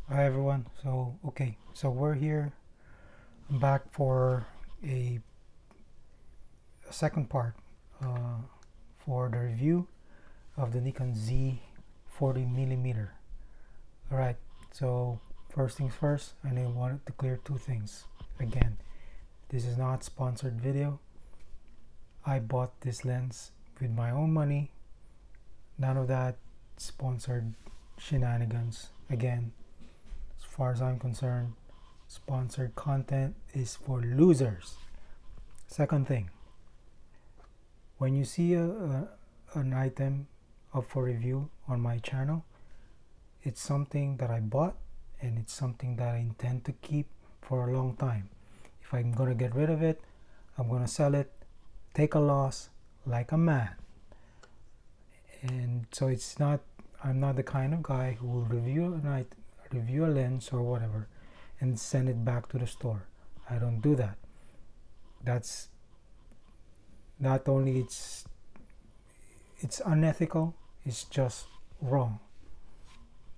Hi everyone. So we're here. I'm back for a, a second part uh, for the review of the Nikon Z 40mm. All right. So first things first, I wanted to clear two things. Again, this is not sponsored video. I bought this lens with my own money. None of that sponsored shenanigans. Again, as far as I'm concerned, sponsored content is for losers. Second thing, when you see an item up for review on my channel, it's something that I bought and it's something that I intend to keep for a long time. If I'm going to get rid of it, I'm going to sell it, take a loss like a man. And so I'm not the kind of guy who will review a lens or whatever and send it back to the store. I don't do that. That's not only it's unethical, it's just wrong.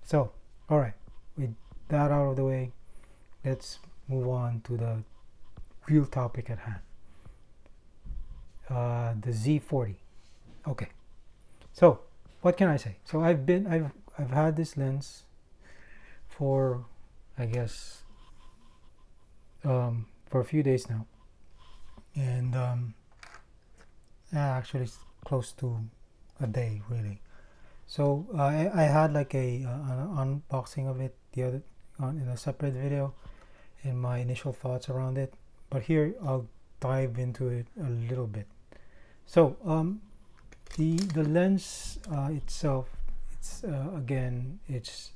So, all right, with that out of the way, let's move on to the real topic at hand. The Z40. Okay, so what can I say? So I've had this lens for, I guess, for a few days now, and actually it's close to a day really. So I had like an unboxing of it the other in a separate video and my initial thoughts around it, but here I'll dive into it a little bit. So the lens itself, it's again it's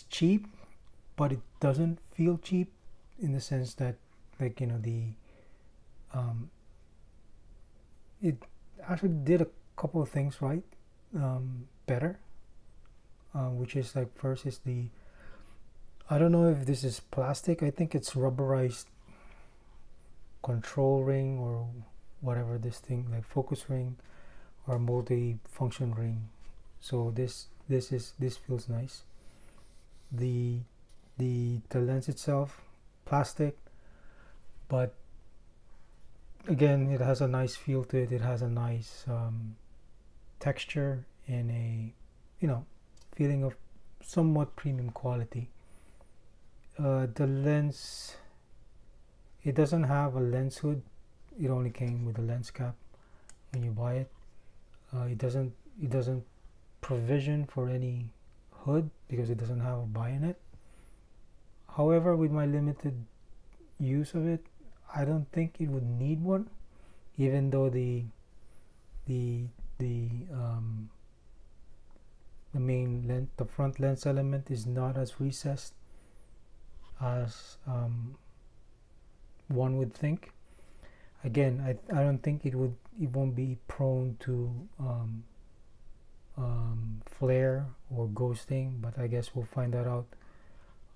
cheap, but it doesn't feel cheap in the sense that, like, you know, it actually did a couple of things right, better, which is like, first is I don't know if this is plastic. I think it's rubberized control ring or whatever this thing, like focus ring or multi-function ring. So this feels nice. The lens itself, plastic, but again, it has a nice feel to it. It has a nice texture and a, you know, feeling of somewhat premium quality. The lens, it doesn't have a lens hood. It only came with a lens cap when you buy it. It doesn't provision for any hood because it doesn't have a bayonet. However, with my limited use of it, I don't think it would need one, even though the main lens, the front lens element, is not as recessed as one would think. Again, I don't think it won't be prone to flare or ghosting, but I guess we'll find that out.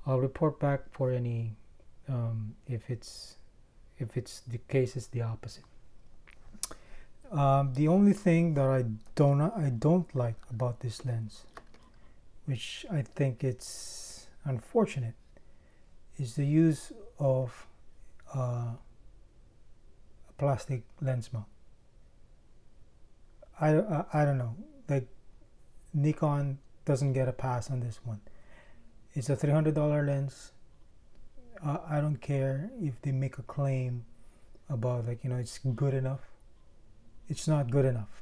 I'll report back for any if it's the case is the opposite. The only thing that I don't like about this lens, which I think it's unfortunate, is the use of a plastic lens mount. I don't know, like, Nikon doesn't get a pass on this one. It's a $300 lens. I don't care if they make a claim about, like, you know, it's good enough. It's not good enough.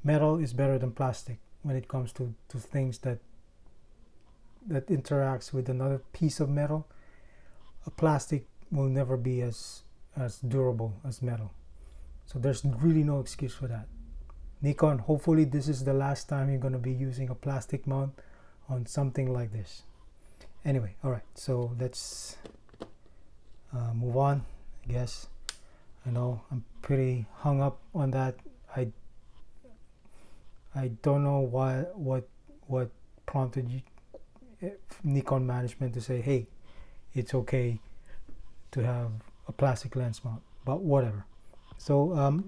Metal is better than plastic when it comes to things that interacts with another piece of metal. A plastic will never be as durable as metal. So there's really no excuse for that. Nikon, hopefully this is the last time you're going to be using a plastic mount on something like this. Anyway, all right, so let's move on, I guess. I know I'm pretty hung up on that. I don't know what prompted Nikon management to say, hey, it's okay to have a plastic lens mount, but whatever. So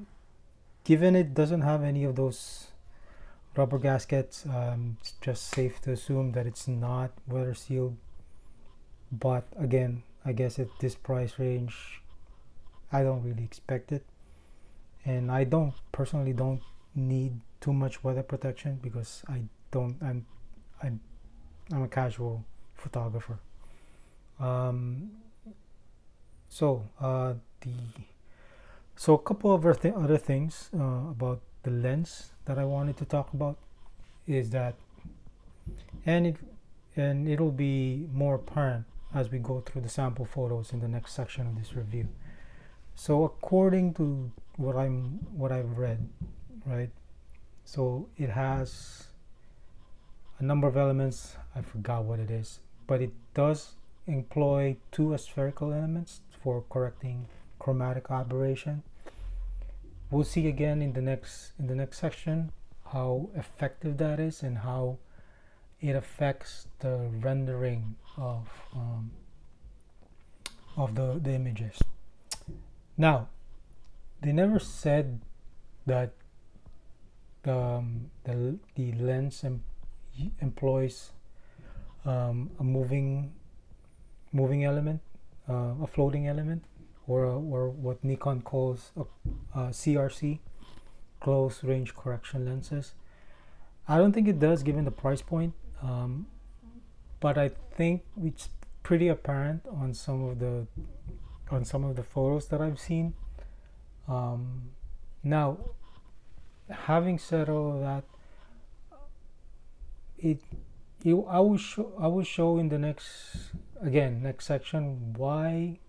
given it doesn't have any of those rubber gaskets. It's just safe to assume that it's not weather sealed, but again, I guess at this price range I don't really expect it, and I don't personally don't need too much weather protection because I'm a casual photographer. Um, so the so a couple of other things about the lens that I wanted to talk about is that, and it'll be more apparent as we go through the sample photos in the next section of this review. So according to what I've read, right? So it has a number of elements. I forgot what it is, but it does employ two aspherical elements for correcting chromatic aberration. We'll see again in the next section how effective that is and how it affects the rendering of the images. Now, they never said that the lens employs a moving element, a floating element, or what Nikon calls a CRC, close range correction lenses. I don't think it does, given the price point, but I think it's pretty apparent on some of the photos that I've seen. Now, having said all of that, I will show in the next section why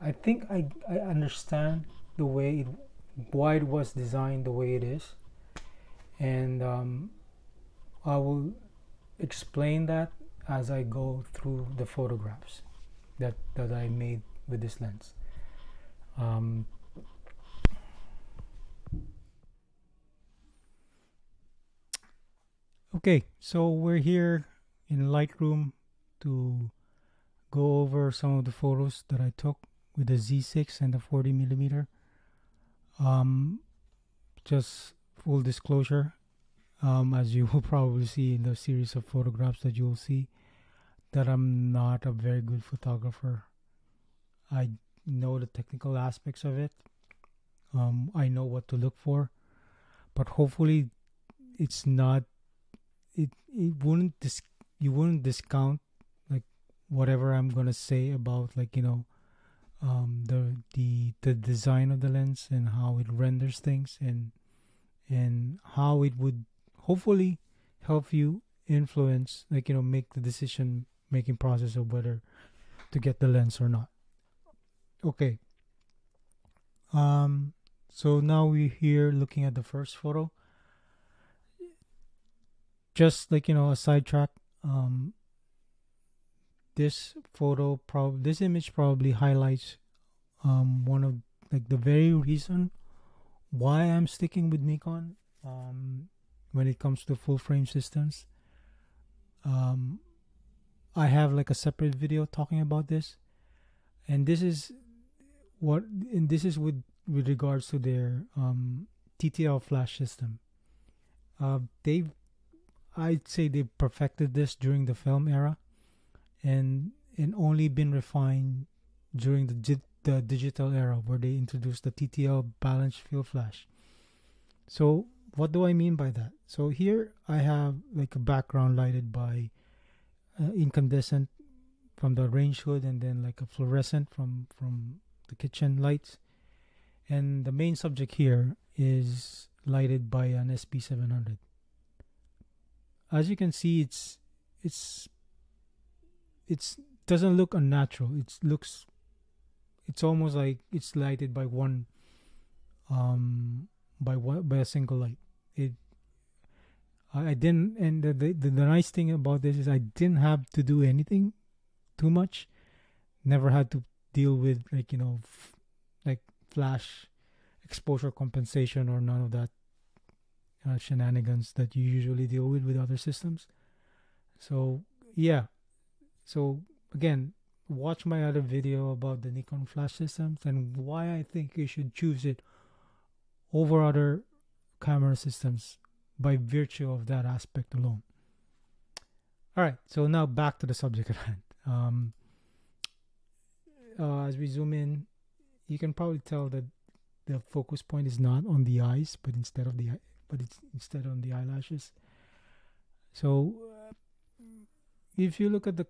I think I understand the way why it was designed the way it is, and I will explain that as I go through the photographs that I made with this lens. Okay, so we're here in Lightroom to go over some of the photos that I took with the Z6 and the 40mm. Just full disclosure, as you will probably see in the series of photographs that you'll see, that I'm not a very good photographer. I know the technical aspects of it. I know what to look for, but hopefully it's not. It wouldn't you wouldn't discount like whatever I'm gonna say about, like, you know, the design of the lens and how it renders things, and how it would hopefully help you influence, like, you know, make the decision making process of whether to get the lens or not. Okay. So now we're here looking at the first photo. Just, like, you know, a sidetrack. This image probably highlights one of, like, the very reason why I'm sticking with Nikon when it comes to full frame systems. I have like a separate video talking about this, and this is with regards to their TTL flash system. I'd say they perfected this during the film era, and only been refined during the digital era, where they introduced the TTL balanced field flash. So what do I mean by that? So here I have like a background lighted by incandescent from the range hood, and then like a fluorescent from the kitchen lights, and the main subject here is lighted by an SP700. As you can see, it's doesn't look unnatural. It's almost like it's lighted by by a single light. I didn't, and the nice thing about this is I didn't have to do anything too much. Never had to deal with, like, you know, like flash exposure compensation or none of that shenanigans that you usually deal with other systems. So yeah, so again, watch my other video about the Nikon flash systems and why I think you should choose it over other camera systems by virtue of that aspect alone. All right, so now back to the subject at hand. As we zoom in, you can probably tell that the focus point is not on the eyes, but it's instead on the eyelashes. So if you look at the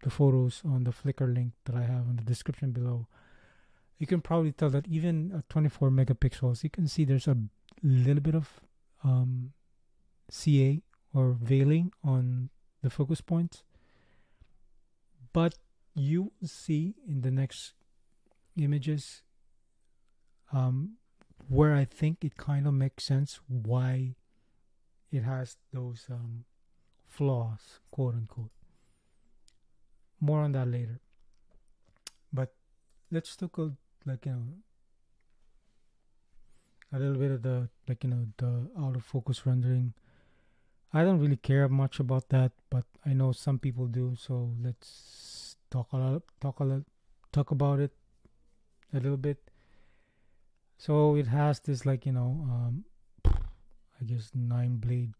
the photos on the Flickr link that I have in the description below, you can probably tell that even at 24 megapixels, you can see there's a little bit of CA or veiling on the focus points. But you see in the next images where I think it kind of makes sense why it has those flaws, quote unquote. More on that later. But let's talk a little bit of the the out of focus rendering. I don't really care much about that, but I know some people do. So let's talk about it a little bit. So it has this I guess 9-blade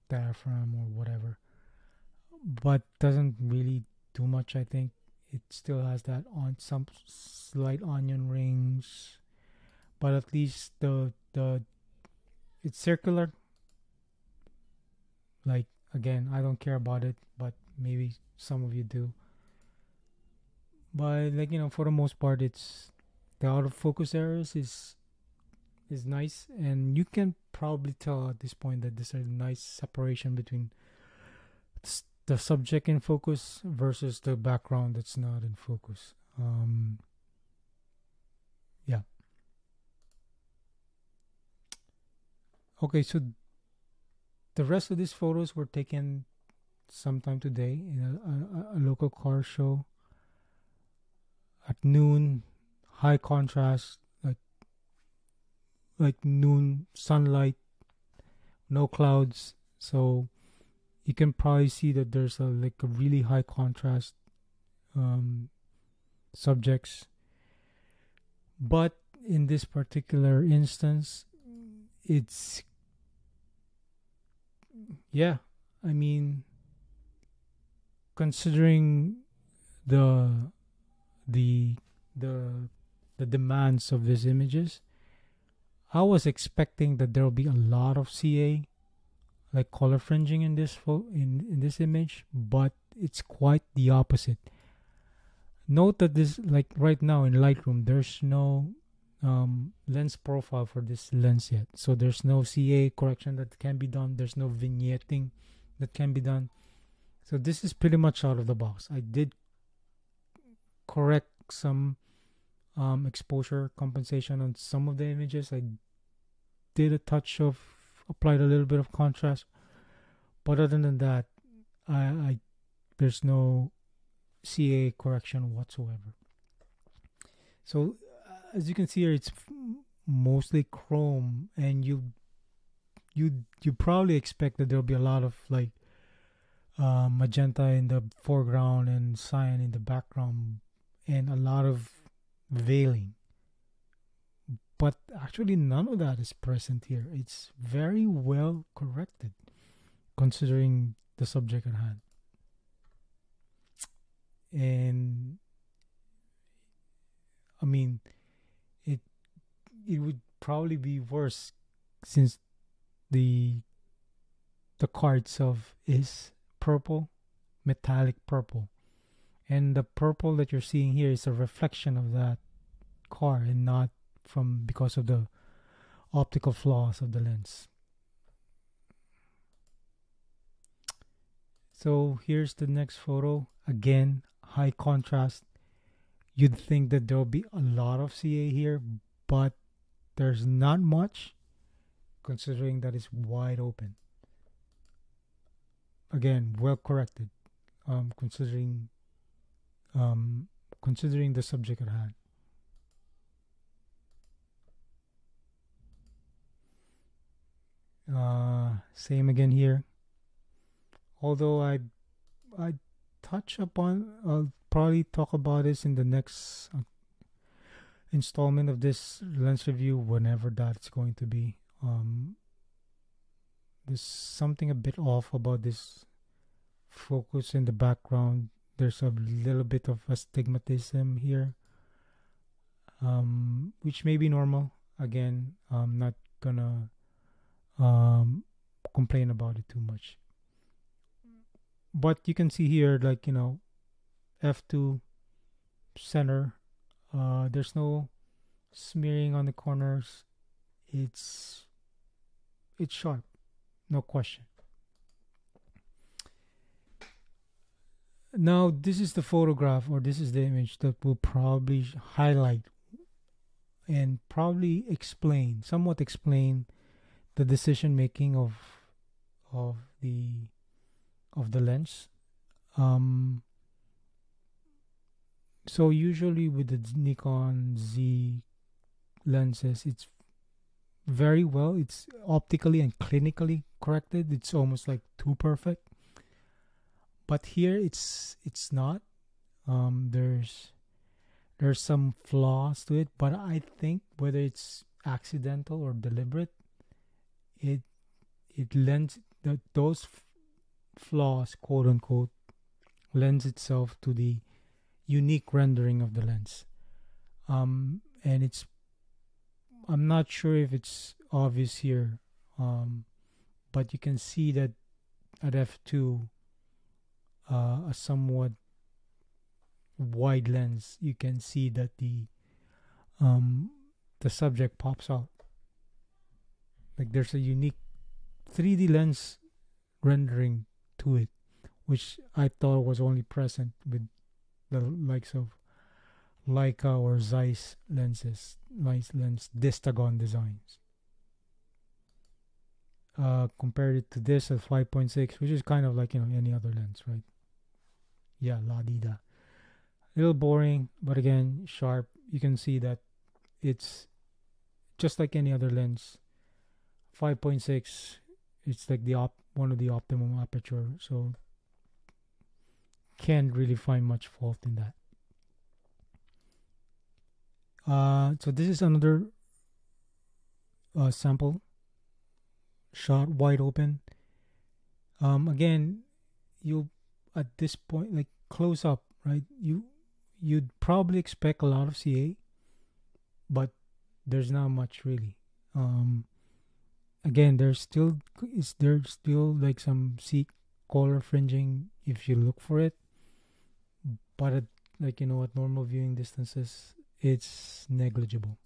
diaphragm or whatever, but doesn't really do much. I think it still has that on some slight onion rings, but at least the it's circular. Like, again, I don't care about it, but maybe some of you do. But for the most part, it's the out of focus errors is nice, and you can probably tell at this point that there's a nice separation between the subject in focus versus the background that's not in focus. Yeah. Okay, so the rest of these photos were taken sometime today in a local car show at noon, high contrast, like noon sunlight, no clouds. So you can probably see that there's a really high contrast subjects. But in this particular instance, it's I mean, considering the demands of these images, I was expecting that there will be a lot of CA, like color fringing in this in this image, but it's quite the opposite. Note that this, right now in Lightroom, there's no lens profile for this lens yet, so there's no CA correction that can be done. There's no vignetting that can be done. So this is pretty much out of the box. I did correct some exposure compensation on some of the images. I did applied a little bit of contrast, but other than that, I there's no CA correction whatsoever. So as you can see here, it's mostly chrome, and you probably expect that there'll be a lot of magenta in the foreground and cyan in the background, and a lot of veiling. But actually none of that is present here. It's very well corrected considering the subject at hand. And I mean, it would probably be worse since the car itself is purple, metallic purple, and the purple that you're seeing here is a reflection of that car and not because of the optical flaws of the lens. So here's the next photo. Again, high contrast. You'd think that there'll be a lot of CA here, but there's not much, considering that it's wide open. Again, well corrected, considering the subject at hand. Same again here. Although I touch upon, I'll probably talk about this in the next installment of this lens review, whenever that's going to be. There's something a bit off about this focus in the background. There's a little bit of astigmatism here, which may be normal. Again, I'm not gonna complain about it too much. But you can see here, like, f2 center. There's no smearing on the corners. It's sharp, no question. Now this is the photograph, or this is the image that will probably highlight and probably somewhat explain the decision making of the lens. So usually with the Nikon Z lenses, it's optically and clinically corrected. It's almost like too perfect. But here it's not. There's some flaws to it, but I think whether it's accidental or deliberate, it lends those flaws, quote unquote, lends itself to the unique rendering of the lens. And I'm not sure if it's obvious here, but you can see that at f2, a somewhat wide lens, you can see that the subject pops out. Like there's a unique 3D lens rendering to it, which I thought was only present with the likes of Leica or Zeiss lenses, Zeiss lens Distagon designs. Compared it to this at 5.6, which is kind of like any other lens, right? Yeah, la di da. A little boring, but again sharp. You can see that it's just like any other lens. 5.6, it's like one of the optimum aperture, so can't really find much fault in that. So this is another sample shot, wide open. Again, you at this point, like close up, right? You'd probably expect a lot of CA, but there's not much really. Again, there's still like some C color fringing if you look for it, but at normal viewing distances, it's negligible.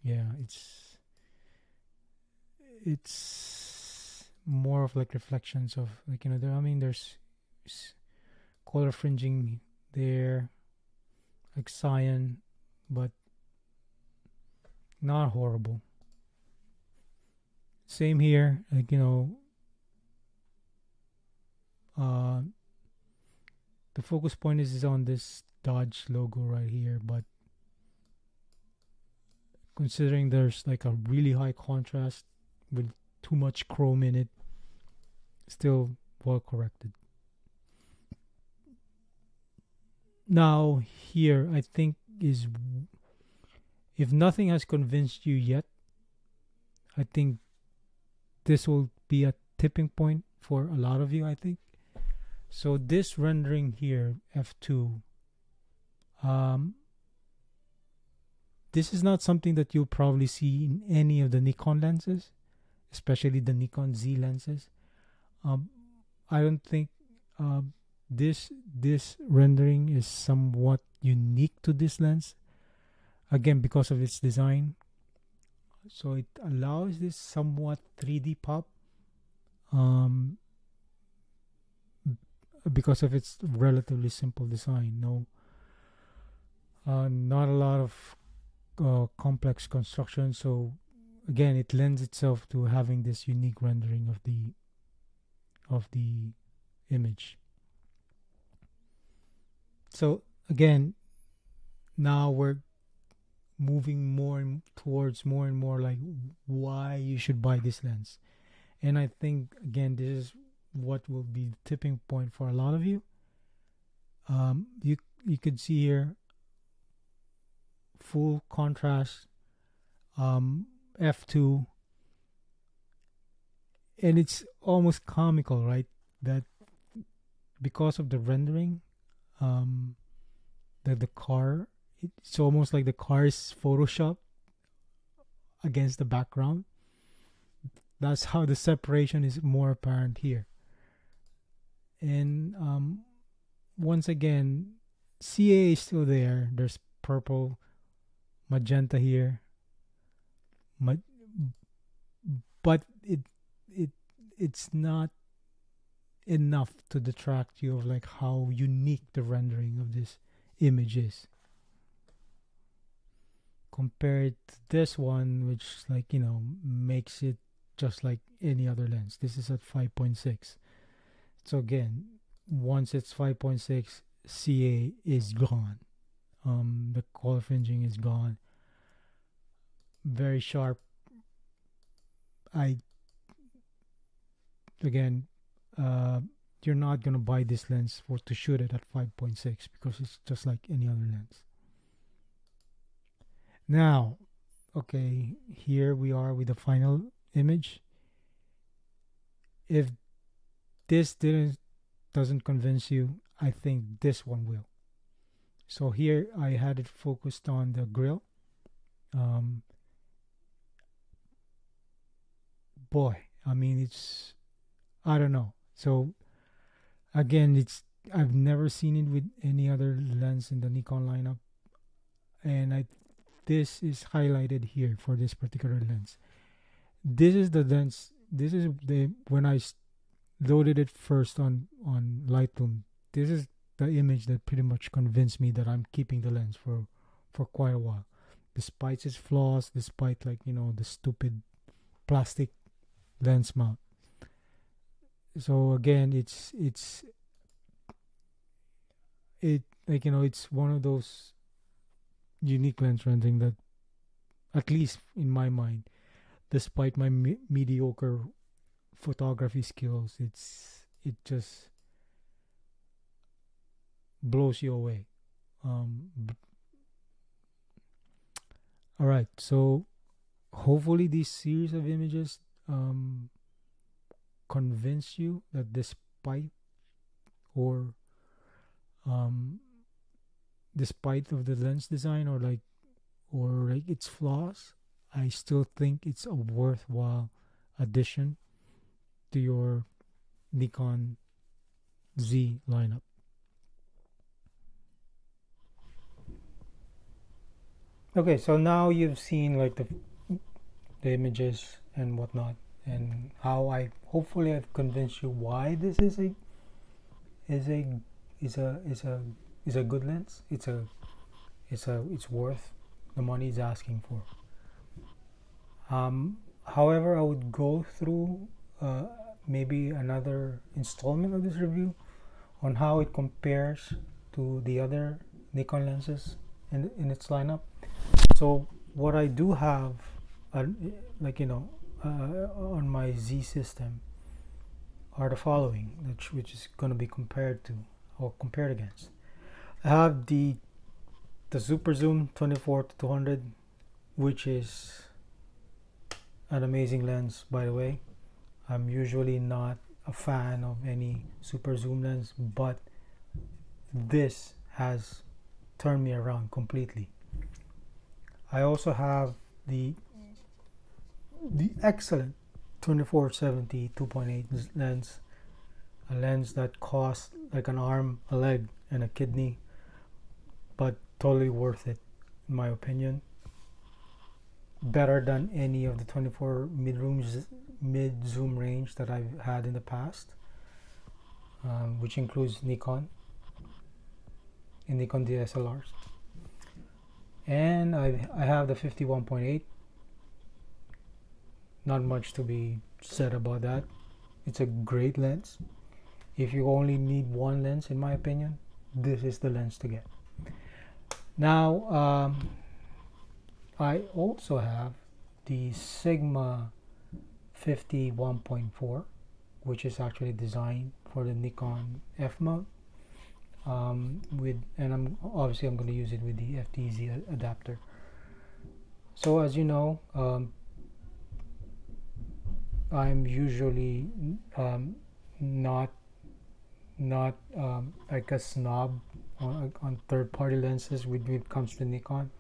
Yeah, it's more of like reflections of there's color fringing there, like cyan, but not horrible. Same here, like the focus point is on this Dodge logo right here, but considering there's like a really high contrast with too much chrome in it, still well corrected. Now here, I think is, if nothing has convinced you yet, I think this will be a tipping point for a lot of you, I think. So this rendering here, f2, this is not something that you'll probably see in any of the Nikon lenses, especially the Nikon Z lenses. I don't think this rendering is somewhat unique to this lens, again because of its design. So it allows this somewhat 3D pop, because of its relatively simple design. Not a lot of complex construction, so again it lends itself to having this unique rendering of the image. So again, now we're moving towards more and more like why you should buy this lens. And I think again this is what will be the tipping point for a lot of you. You could see here full contrast, f2, and it's almost comical, right? That because of the rendering, um, the car, it's almost like the car is Photoshop against the background. That's how the separation is more apparent here. And once again, CA is still there. There's purple, magenta here, ma- but it it's not enough to detract you of like how unique the rendering of this image is compared to this one, which like makes it just like any other lens. This is at 5.6. So again, once it's 5.6, CA is gone. The color fringing is gone. Very sharp. I again, you're not gonna buy this lens for to shoot it at 5.6 because it's just like any other lens. Now, okay, here we are with the final image. If this doesn't convince you, I think this one will. So here I had it focused on the grill. Boy, I mean, it's, I don't know. So again, I've never seen it with any other lens in the Nikon lineup, and this is highlighted here for this particular lens. This is the lens. This is the when I loaded it first on Lightroom. This is the image that pretty much convinced me that I'm keeping the lens for quite a while, despite its flaws, despite like the stupid plastic lens mount. So again, it's one of those unique lens rendering that, at least in my mind, despite my mediocre photography skills, it just blows you away. All right, so hopefully this series of images convince you that despite of the lens design or its flaws, I still think it's a worthwhile addition to your Nikon Z lineup. Okay, so now you've seen like the images and whatnot, and how hopefully I've convinced you why this is a good lens. It's worth the money it's asking for. However, I would go through maybe another installment of this review on how it compares to the other Nikon lenses in its lineup. So what I do have, on my Z system, are the following, which is going to be compared to or compared against. I have the Super Zoom 24-200, which is an amazing lens, by the way. I'm usually not a fan of any super zoom lens, but this has turned me around completely. I also have the excellent 24-70 2.8 lens, a lens that costs like an arm, a leg, and a kidney, but totally worth it in my opinion. Better than any of the 24 mid zoom range that I've had in the past, which includes Nikon and Nikon DSLRs. And I have the 51.8. Not much to be said about that. It's a great lens. If you only need one lens, in my opinion, this is the lens to get. Now, I also have the Sigma 51.4, which is actually designed for the Nikon F mount. I'm going to use it with the FTZ adapter. So as you know, I'm usually not like a snob on third-party lenses when it comes to Nikon,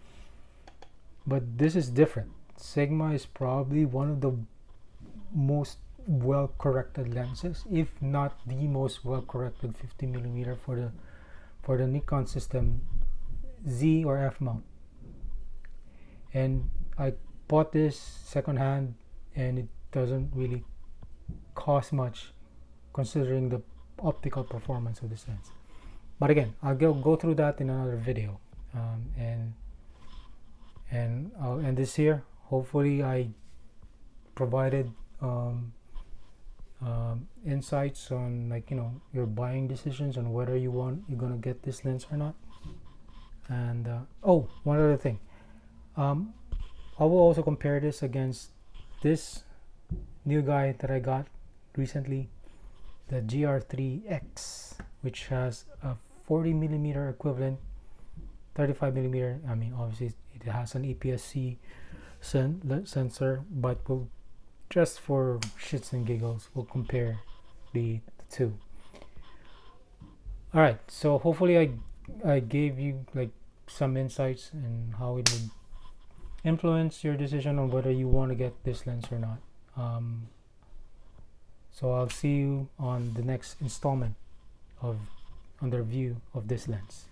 but this is different. Sigma is probably one of the most well-corrected lenses, if not the most well-corrected 50mm for the Nikon system Z or F mount. And I bought this secondhand, and it doesn't really cost much considering the optical performance of this lens. But again, I'll go through that in another video, and I'll end this here. Hopefully I provided insights on, like, you know, your buying decisions on whether you're gonna get this lens or not. And oh, one other thing, I will also compare this against this new guy that I got recently, the GR3X, which has a 40mm equivalent, 35mm. I mean, obviously it has an APS-C sensor, but we'll, just for shits and giggles, we'll compare the two. All right, so hopefully I gave you like some insights in how it would influence your decision on whether you want to get this lens or not. So I'll see you on the next installment of on the review of this lens.